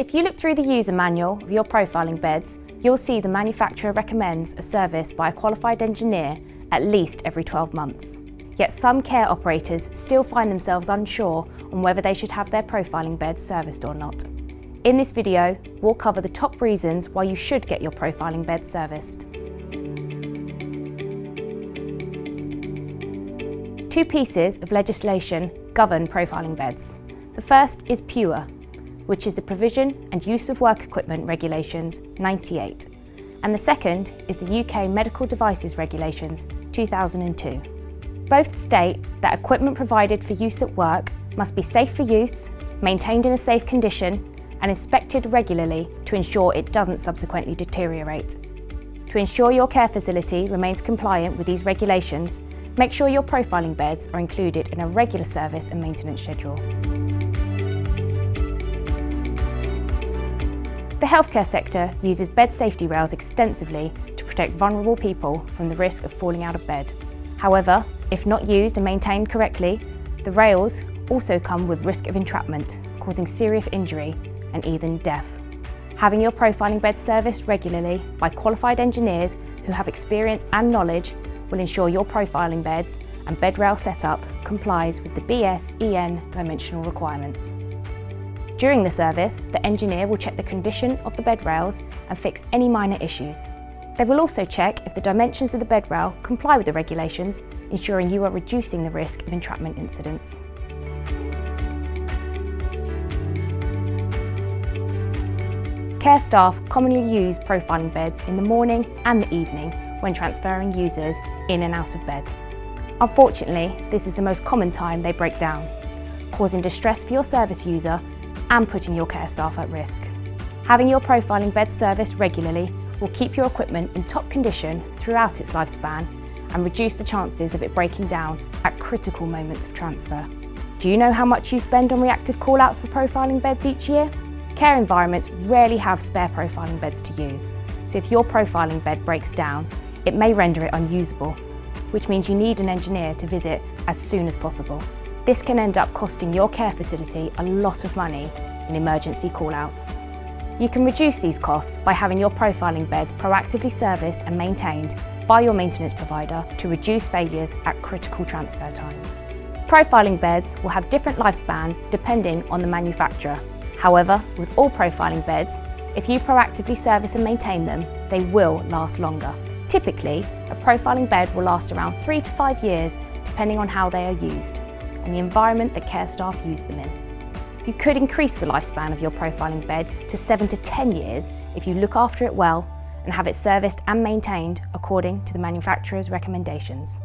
If you look through the user manual of your profiling beds, you'll see the manufacturer recommends a service by a qualified engineer at least every 12 months. Yet some care operators still find themselves unsure on whether they should have their profiling beds serviced or not. In this video, we'll cover the top reasons why you should get your profiling bed serviced. Two pieces of legislation govern profiling beds. The first is PUWER, which is the Provision and Use of Work Equipment Regulations 98, and the second is the UK Medical Devices Regulations 2002. Both state that equipment provided for use at work must be safe for use, maintained in a safe condition, and inspected regularly to ensure it doesn't subsequently deteriorate. To ensure your care facility remains compliant with these regulations, make sure your profiling beds are included in a regular service and maintenance schedule. The healthcare sector uses bed safety rails extensively to protect vulnerable people from the risk of falling out of bed. However, if not used and maintained correctly, the rails also come with risk of entrapment, causing serious injury and even death. Having your profiling bed serviced regularly by qualified engineers who have experience and knowledge will ensure your profiling beds and bed rail setup complies with the BS-EN dimensional requirements. During the service, the engineer will check the condition of the bed rails and fix any minor issues. They will also check if the dimensions of the bed rail comply with the regulations, ensuring you are reducing the risk of entrapment incidents. Care staff commonly use profiling beds in the morning and the evening when transferring users in and out of bed. Unfortunately, this is the most common time they break down, causing distress for your service user and putting your care staff at risk. Having your profiling bed serviced regularly will keep your equipment in top condition throughout its lifespan and reduce the chances of it breaking down at critical moments of transfer. Do you know how much you spend on reactive call-outs for profiling beds each year? Care environments rarely have spare profiling beds to use, so if your profiling bed breaks down, it may render it unusable, which means you need an engineer to visit as soon as possible. This can end up costing your care facility a lot of money in emergency call-outs. You can reduce these costs by having your profiling beds proactively serviced and maintained by your maintenance provider to reduce failures at critical transfer times. Profiling beds will have different lifespans depending on the manufacturer. However, with all profiling beds, if you proactively service and maintain them, they will last longer. Typically, a profiling bed will last around 3 to 5 years depending on how they are used and the environment that care staff use them in. You could increase the lifespan of your profiling bed to 7 to 10 years if you look after it well and have it serviced and maintained according to the manufacturer's recommendations.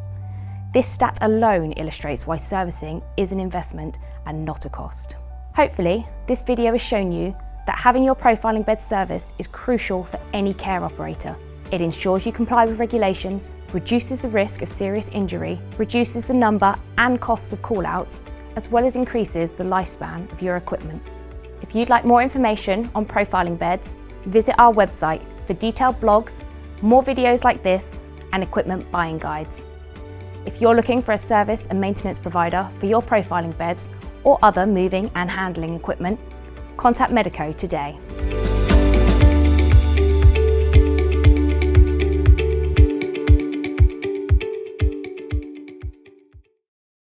This stat alone illustrates why servicing is an investment and not a cost. Hopefully, this video has shown you that having your profiling bed serviced is crucial for any care operator. It ensures you comply with regulations, reduces the risk of serious injury, reduces the number and costs of call-outs, as well as increases the lifespan of your equipment. If you'd like more information on profiling beds, visit our website for detailed blogs, more videos like this, and equipment buying guides. If you're looking for a service and maintenance provider for your profiling beds or other moving and handling equipment, contact Medico today.